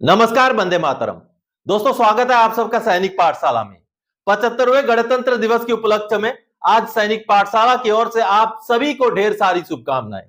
नमस्कार, वंदे मातरम। दोस्तों, स्वागत है आप सबका सैनिक पाठशाला में। 75वें गणतंत्र दिवस के उपलक्ष्य में आज सैनिक पाठशाला की ओर से आप सभी को ढेर सारी शुभकामनाएं।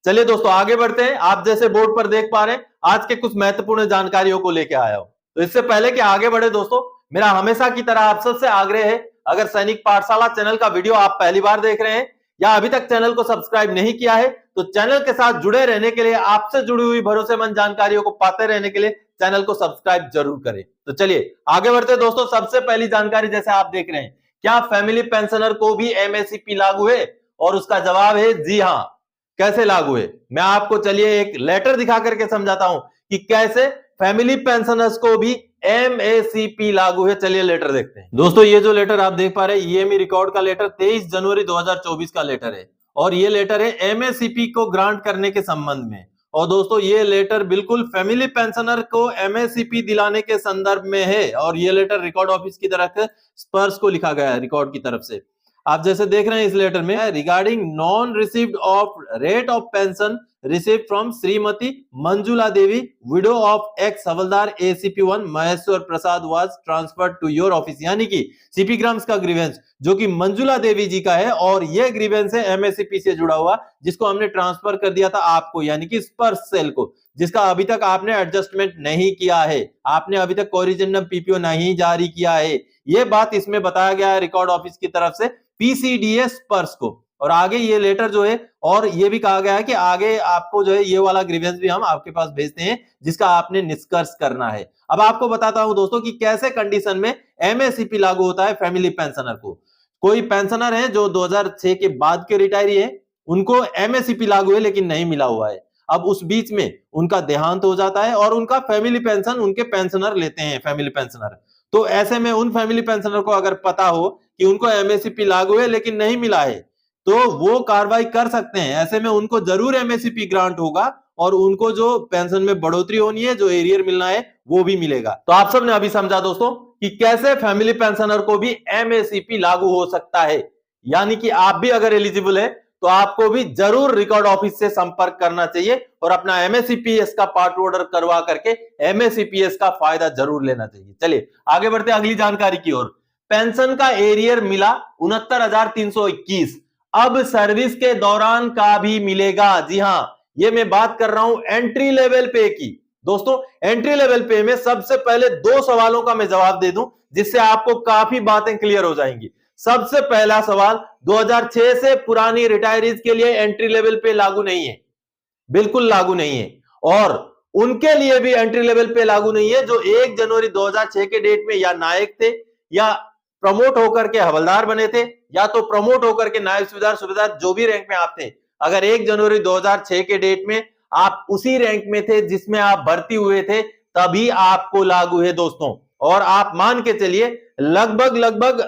चलिए दोस्तों, आगे बढ़ते हैं। आप जैसे बोर्ड पर देख पा रहे हैं, आज के कुछ महत्वपूर्ण जानकारियों को लेकर आया हूं। तो इससे पहले कि आगे बढ़े दोस्तों, मेरा हमेशा की तरह आप सबसे आग्रह है, अगर सैनिक पाठशाला चैनल का वीडियो आप पहली बार देख रहे हैं या अभी तक चैनल को सब्सक्राइब नहीं किया है, तो चैनल के साथ जुड़े रहने के लिए, आपसे जुड़ी हुई भरोसेमंद जानकारियों को पाते रहने के लिए चैनल को सब्सक्राइब जरूर करें। तो चलिए आगे बढ़ते हैं दोस्तों। सबसे पहली जानकारी जैसे आप देख रहे हैं, क्या फैमिली पेंशनर को भी एमएसपी लागू है? और उसका जवाब है जी हां। कैसे लागू है, मैं आपको चलिए एक लेटर दिखा करके समझाता हूं कि कैसे फैमिली पेंशनर्स को भी एमएसपी लागू है। चलिए लेटर देखते हैं दोस्तों। ये जो लेटर आप देख पा रहे हैं, ईएमई रिकॉर्ड का लेटर 23 जनवरी 2024 का लेटर है और ये लेटर है एमएसपी को ग्रांट करने के संबंध में। और दोस्तों, ये लेटर बिल्कुल फैमिली पेंशनर को एमएसपी दिलाने के संदर्भ में है और ये लेटर रिकॉर्ड ऑफिस की तरफ स्पर्श को लिखा गया है, रिकॉर्ड की तरफ से। आप जैसे देख रहे हैं इस लेटर में, regarding non received of rate of pension received from Shrimati Manjula Devi, widow of ex havildar ACP 1 Maheshwar Prasad was transferred to your office. यानी कि सीपी ग्राम्स का ग्रीवेंस जो कि मंजुला देवी जी का है और यह ग्रीवेंस है एमएसपी से जुड़ा हुआ, जिसको हमने ट्रांसफर कर दिया था आपको, यानी कि स्पर्श सेल को, जिसका अभी तक आपने एडजस्टमेंट नहीं किया है, आपने अभी तक कोरिजेंडम पीपीओ नहीं जारी किया है। यह बात इसमें बताया गया है रिकॉर्ड ऑफिस की तरफ से पीसीडीएस स्पर्श को। और आगे ये लेटर जो है, और ये भी कहा गया है कि आगे आपको जो है ये वाला ग्रीवेंस भी हम आपके पास भेजते हैं, जिसका आपने निष्कर्ष करना है। अब आपको बताता हूं दोस्तों कि कैसे कंडीशन में एमएसपी लागू होता है फैमिली पेंशनर को। कोई पेंशनर है जो 2006 के बाद के रिटायरी है, उनको एमएसपी लागू है लेकिन नहीं मिला हुआ है। अब उस बीच में उनका देहांत हो जाता है और उनका फैमिली पेंशन उनके पेंशनर लेते हैं, फैमिली पेंशनर। तो ऐसे में उन फैमिली पेंशनर को अगर पता हो कि उनको एमएसपी लागू है लेकिन नहीं मिला है, तो वो कार्रवाई कर सकते हैं। ऐसे में उनको जरूर एमएसपी ग्रांट होगा और उनको जो पेंशन में बढ़ोतरी होनी है, जो एरियर मिलना है, वो भी मिलेगा। तो आप सबने अभी समझा दोस्तों कि कैसे फैमिली पेंशनर को भी एमएसपी लागू हो सकता है। यानी कि आप भी अगर एलिजिबल है तो आपको भी जरूर रिकॉर्ड ऑफिस से संपर्क करना चाहिए और अपना एमएसपीएस का पार्ट ऑर्डर करवा करके एमएसपीएस का फायदा जरूर लेना चाहिए। चलिए आगे बढ़ते हैं अगली जानकारी की ओर। पेंशन का एरियर मिला 69,321, अब सर्विस के दौरान का भी मिलेगा। जी हां, ये मैं बात कर रहा हूं एंट्री लेवल पे की। दोस्तों, एंट्री लेवल पे में सबसे पहले दो सवालों का मैं जवाब दे दूं, जिससे आपको काफी बातें क्लियर हो जाएंगी। सबसे पहला सवाल, 2006 से पुरानी रिटायरीज के लिए एंट्री लेवल पे लागू नहीं है, बिल्कुल लागू नहीं है। और उनके लिए भी एंट्री लेवल पे लागू नहीं है जो 1 जनवरी 2006 के डेट में या नायक थे, या प्रमोट होकर के हवलदार बने थे, या तो प्रमोट होकर के नायब सूबेदार, सूबेदार जो भी रैंक में आप थे। अगर 1 जनवरी 2006 के डेट में आप उसी रैंक में थे जिसमें आप भर्ती हुए थे, तभी आपको लागू है दोस्तों। और आप मान के चलिए लगभग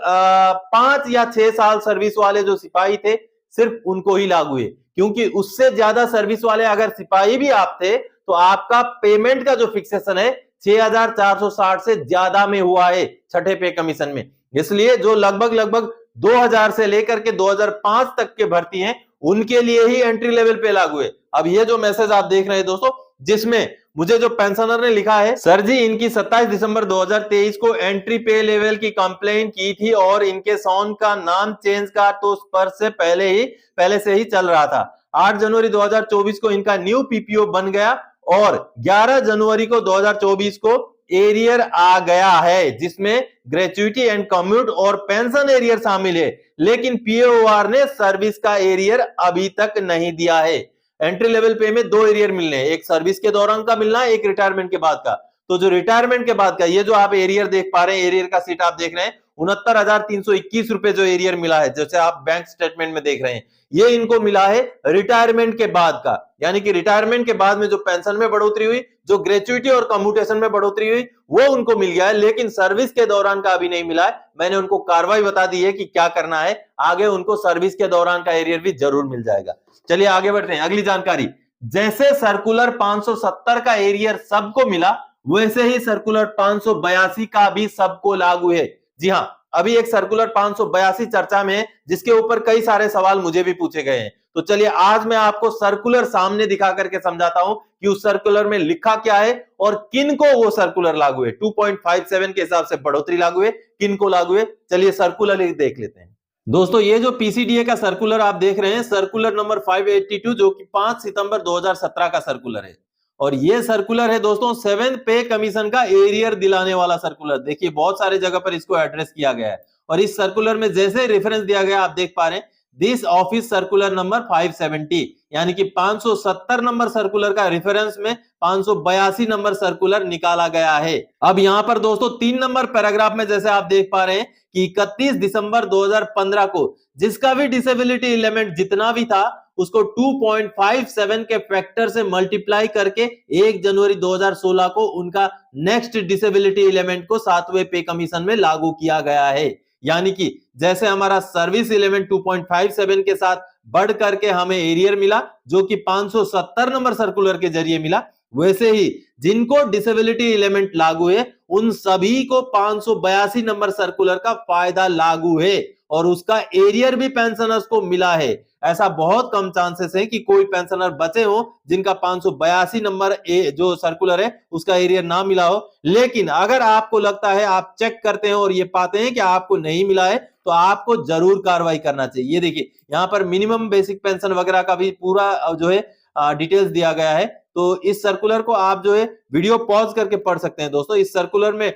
5 या 6 साल सर्विस वाले जो सिपाही थे, सिर्फ उनको ही लागू है, क्योंकि उससे ज्यादा सर्विस वाले अगर सिपाही भी आप थे तो आपका पेमेंट का जो फिक्सेशन है 6,460 से ज्यादा में हुआ है छठे पे कमीशन में। इसलिए जो लगभग 2000 से लेकर के 2005 तक के भर्ती हैं, उनके लिए ही एंट्री लेवल पे लागू है। अब ये जो मैसेज आप देख रहे हैं दोस्तों, जिसमें मुझे जो पेंशनर ने लिखा है, सर जी इनकी 27 दिसंबर 2023 को एंट्री पे लेवल की कंप्लेंट की थी और इनके सॉन का नाम चेंज का तो स्पर्श से पहले से ही चल रहा था। 8 जनवरी 2024 को इनका न्यू पीपीओ बन गया और 11 जनवरी को 2024 को एरियर आ गया है, जिसमें ग्रेचुइटी एंड कम्यूट और पेंशन एरियर शामिल है, लेकिन पीओआर ने सर्विस का एरियर अभी तक नहीं दिया है। एंट्री लेवल पे में 2 एरियर मिलने हैं, एक सर्विस के दौरान का मिलना है, एक रिटायरमेंट के बाद का। तो जो रिटायरमेंट के बाद का, ये जो आप एरियर देख पा रहे हैं, एरियर का सीट आप देख रहे हैं, 69,321 रुपए जो एरियर मिला है, जैसे आप बैंक स्टेटमेंट में देख रहे हैं, ये इनको मिला है रिटायरमेंट के बाद का। यानी कि रिटायरमेंट के बाद में जो पेंशन में बढ़ोतरी हुई, जो ग्रेचुइटी और कम्यूटेशन में बढ़ोतरी हुई, वो उनको मिल गया है, लेकिन सर्विस के दौरान का अभी नहीं मिला है। मैंने उनको कार्रवाई बता दी है कि क्या करना है, आगे उनको सर्विस के दौरान का एरियर भी जरूर मिल जाएगा। चलिए आगे बढ़ते हैं अगली जानकारी। जैसे सर्कुलर 570 का एरियर सबको मिला, वैसे ही सर्कुलर 582 का भी सबको लागू है। जी हां, अभी एक सर्कुलर 582 चर्चा में है, जिसके ऊपर कई सारे सवाल मुझे भी पूछे गए हैं। तो चलिए आज मैं आपको सर्कुलर सामने दिखा करके समझाता हूं कि उस सर्कुलर में लिखा क्या है और किन को वो सर्कुलर लागू है। 2.57 के हिसाब से बढ़ोतरी लागू है, किन को लागू है, चलिए सर्कुलर देख लेते हैं। दोस्तों ये जो पीसीडीए का सर्कुलर आप देख रहे हैं, सर्कुलर नंबर 582 जो कि 5 सितंबर 2017 का सर्कुलर है। और ये सर्कुलर है दोस्तों 7th पे कमीशन का एरियर दिलाने वाला सर्कुलर। देखिए बहुत सारे जगह पर इसको एड्रेस किया गया है और इस सर्कुलर में जैसे रेफरेंस दिया गया आप देख पा रहे हैं, दिस ऑफिस सर्कुलर नंबर 570, यानी कि 570 नंबर सर्कुलर का रेफरेंस में 582 नंबर सर्कुलर निकाला गया है। अब यहां पर दोस्तों 3 नंबर पैराग्राफ में जैसे आप देख पा रहे हैं कि 31 दिसंबर 2015 को जिसका भी डिसेबिलिटी एलिमेंट जितना भी था उसको 2.57 के फैक्टर से मल्टीप्लाई करके 1 जनवरी 2016 को उनका नेक्स्ट डिसेबिलिटी एलिमेंट को 7वें पे कमीशन में लागू किया गया है। यानी कि जैसे हमारा सर्विस एलिमेंट 2.57 के साथ बढ़ करके हमें एरियर मिला जो कि 570 नंबर सर्कुलर के जरिए मिला, वैसे ही जिनको डिसेबिलिटी एलिमेंट लागू है उन सभी को 582 नंबर सर्कुलर का फायदा लागू है और उसका एरियर भी पेंशनर्स को मिला है। ऐसा बहुत कम चांसेस है कि कोई पेंशनर बचे हो जिनका 582 नंबर जो सर्कुलर है उसका एरियर ना मिला हो। लेकिन अगर आपको लगता है, आप चेक करते हैं और ये पाते हैं कि आपको नहीं मिला है, तो आपको जरूर कार्रवाई करना चाहिए। ये देखिए यहाँ पर मिनिमम बेसिक पेंशन वगैरह का भी पूरा जो है डिटेल्स दिया गया है। तो इस सर्कुलर को आप जो है वीडियो पॉज करके पढ़ सकते हैं। दोस्तों इस सर्कुलर में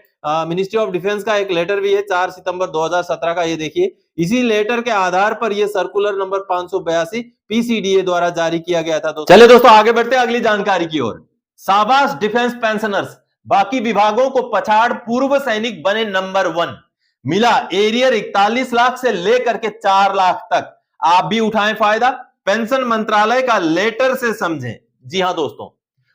मिनिस्ट्री ऑफ डिफेंस का एक लेटर भी है 4 सितंबर 2017 का, ये देखिए इसी लेटर के आधार पर यह सर्कुलर नंबर 582 पीसीडीए द्वारा जारी किया गया था। चलिए दोस्तों आगे बढ़ते हैं अगली जानकारी की ओर। शाबाश डिफेंस पेंशनर्स, बाकी विभागों को पछाड़ पूर्व सैनिक बने नंबर 1, मिला एरियर 41 लाख से लेकर के 4 लाख तक। आप भी उठाएं फायदा, पेंशन मंत्रालय का लेटर से समझें। जी हां दोस्तों,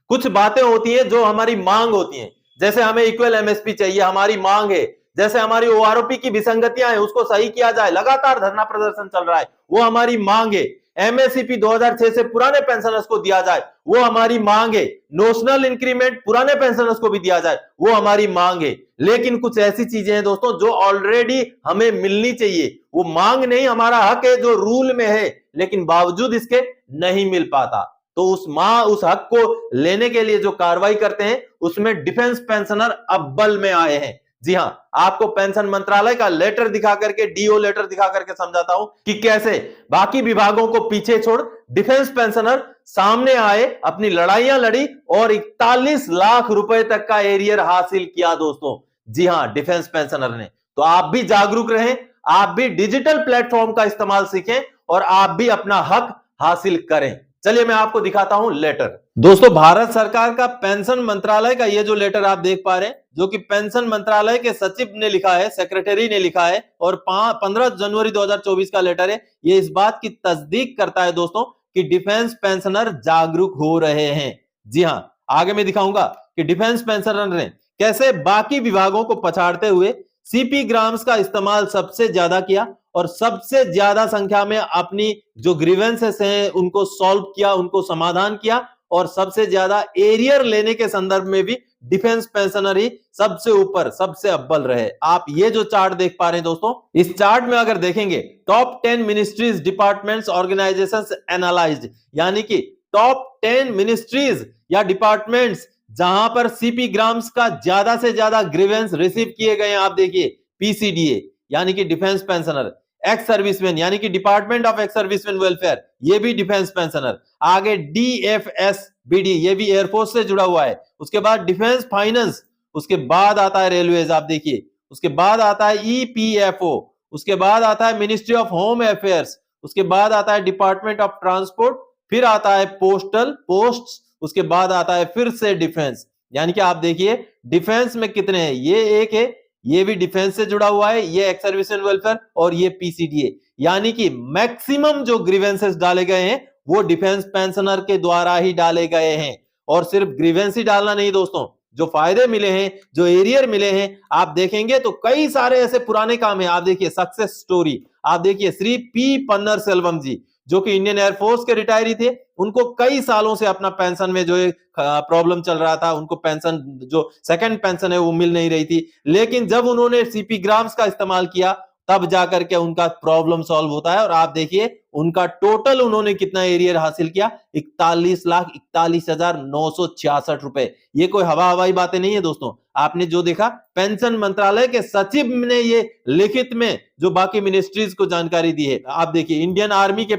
कुछ बातें होती हैं जो हमारी मांग होती हैं, जैसे हमें इक्वल एमएसपी चाहिए, हमारी मांग है। जैसे हमारी ओआरओपी की विसंगतियां हैं उसको सही किया जाए, लगातार धरना प्रदर्शन चल रहा है, वो हमारी मांग है। एमएससीपी 2006 से पुराने पेंशनर्स को दिया जाए, वो हमारी मांग है। नोशनल इंक्रीमेंट पुराने पेंशनर्स को भी दिया जाए, वो हमारी मांग है। लेकिन कुछ ऐसी चीजें हैं दोस्तों जो ऑलरेडी हमें मिलनी चाहिए, वो मांग नहीं, हमारा हक है जो रूल में है, लेकिन बावजूद इसके नहीं मिल पाता। तो उस हक को लेने के लिए जो कार्रवाई करते हैं उसमें डिफेंस पेंशनर अव्वल में आए हैं। जी हां, आपको पेंशन मंत्रालय का लेटर दिखा करके, डीओ लेटर दिखा करके समझाता हूं कि कैसे बाकी विभागों को पीछे छोड़ डिफेंस पेंशनर सामने आए, अपनी लड़ाइयां लड़ी और 41 लाख रुपए तक का एरियर हासिल किया। दोस्तों जी हां, डिफेंस पेंशनर ने। तो आप भी जागरूक रहें, आप भी डिजिटल प्लेटफॉर्म का इस्तेमाल सीखें और आप भी अपना हक हासिल करें। चलिए मैं आपको दिखाता हूं लेटर। दोस्तों भारत सरकार का पेंशन मंत्रालय का ये जो लेटर आप देख पा रहे हैं, जो कि पेंशन मंत्रालय के सचिव ने लिखा है, सेक्रेटरी ने लिखा है और 15 जनवरी 2024 का लेटर है। ये इस बात की तस्दीक करता है दोस्तों कि डिफेंस पेंशनर जागरूक हो रहे हैं। जी हां, आगे मैं दिखाऊंगा कि डिफेंस पेंशनर ने कैसे बाकी विभागों को पछाड़ते हुए सीपी ग्राम्स का इस्तेमाल सबसे ज्यादा किया और सबसे ज्यादा संख्या में अपनी जो ग्रीवेंसेस हैं उनको सॉल्व किया, उनको समाधान किया और सबसे ज्यादा एरियर लेने के संदर्भ में भी डिफेंस पेंशनर ही सबसे ऊपर, सबसे अव्वल रहे। आप ये जो चार्ट देख पा रहे हैं दोस्तों, इस चार्ट में अगर देखेंगे top 10 ministries, departments, organisations analysed, यानी कि टॉप 10 मिनिस्ट्रीज या डिपार्टमेंट्स जहां पर सीपी ग्राम्स का ज्यादा से ज्यादा ग्रीवेंस रिसीव किए गए हैं। आप देखिए पीसीडीए यानी कि डिफेंस पेंशनर, एक्स सर्विसमैन यानी कि department of ex serviceman welfare, ये भी डिफेंस पेंशनर, आगे डीएफएसबीडी, ये भी एयरफोर्स से जुड़ा हुआ है, उसके बाद डिफेंस फाइनेंस, उसके बाद आता है रेलवेज, आप देखिए, उसके बाद आता है ईपीएफओ, उसके बाद आता है मिनिस्ट्री ऑफ होम अफेयर्स, उसके बाद आता है डिपार्टमेंट ऑफ ट्रांसपोर्ट, फिर आता है पोस्टल पोस्ट, उसके बाद आता है फिर से डिफेंस। यानी कि आप देखिए डिफेंस में कितने हैं, ये एक है, ये भी डिफेंस से जुड़ा हुआ है, ये एक्स सर्विसमैन वेलफेयर और ये पीसीडीए। यानी कि मैक्सिमम जो ग्रीवेंसेस डाले गए हैं वो डिफेंस पेंशनर के द्वारा ही डाले गए हैं। और सिर्फ ग्रीवेंस ही डालना नहीं दोस्तों, जो फायदे मिले हैं, जो एरियर मिले हैं, आप देखेंगे तो कई सारे ऐसे पुराने काम है। आप देखिए सक्सेस स्टोरी, आप देखिए श्री पी पन्नर सेल्वम जी जो कि इंडियन एयरफोर्स के रिटायरी थे, उनको कई सालों से अपना पेंशन में जो प्रॉब्लम चल रहा था, उनको पेंशन जो सेकंड पेंशन है वो मिल नहीं रही थी, लेकिन जब उन्होंने सीपी ग्राम्स का इस्तेमाल किया तब जाकर के उनका प्रॉब्लम सॉल्व होता है। और आप देखिए उनका टोटल उन्होंने कितना एरियर हासिल किया, 41,41,966 रुपए। ये कोई हवाई बातें नहीं है दोस्तों। आपने जो देखा, पेंशन मंत्रालय के सचिव ने ये लिखित में जो बाकी मिनिस्ट्रीज को जानकारी दी है। आप देखिए इंडियन आर्मी के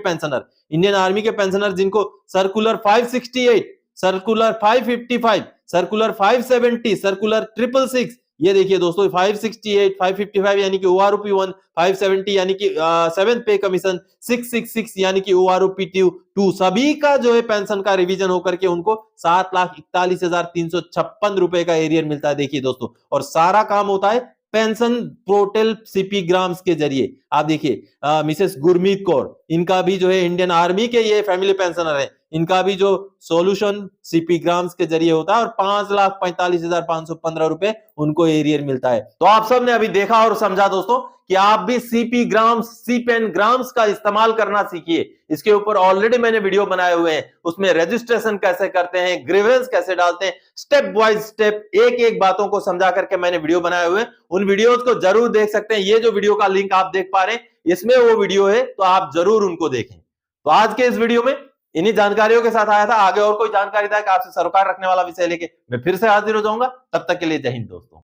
पेंशनर जिनको सर्कुलर 568, सर्कुलर 555, सर्कुलर 570, सर्कुलर 666, ये देखिए दोस्तों 568, 555 यानी कि ओआरओपी 1, 570 यानी कि 7th पे कमीशन, 666 यानी कि ओआरओपी 2, सभी का जो है पेंशन का रिवीजन होकर के उनको 7,41,356 रुपए का एरियर मिलता है। देखिए दोस्तों, और सारा काम होता है पेंशन पोर्टल सीपी ग्राम्स के जरिए। आप देखिए मिसेस गुरमीत कौर, इनका भी जो है इंडियन आर्मी के ये फैमिली पेंशनर है, इनका भी जो सॉल्यूशन सीपी ग्राम्स के जरिए होता है और 5,45,515 रुपए उनको एरियर मिलता है। तो आप सबने अभी देखा और समझा दोस्तों कि आप भी सीपी ग्राम्स, सीपेन ग्राम्स का इस्तेमाल करना सीखिए। इसके ऊपर ऑलरेडी मैंने वीडियो बनाए हुए हैं, उसमें रजिस्ट्रेशन कैसे करते हैं, ग्रीवेंस कैसे डालते हैं, स्टेप बाय स्टेप एक एक बातों को समझा करके मैंने वीडियो बनाए हुए हैं। उन वीडियोस को जरूर देख सकते हैं। ये जो वीडियो का लिंक आप देख पा रहे हैं, इसमें वो वीडियो है, तो आप जरूर उनको देखें। तो आज के इस वीडियो में इन्हीं जानकारियों के साथ आया था। आगे और कोई जानकारी था कि आपसे सरोकार रखने वाला विषय लेके मैं फिर से हाजिर हो जाऊंगा। तब तक के लिए जय हिंद दोस्तों।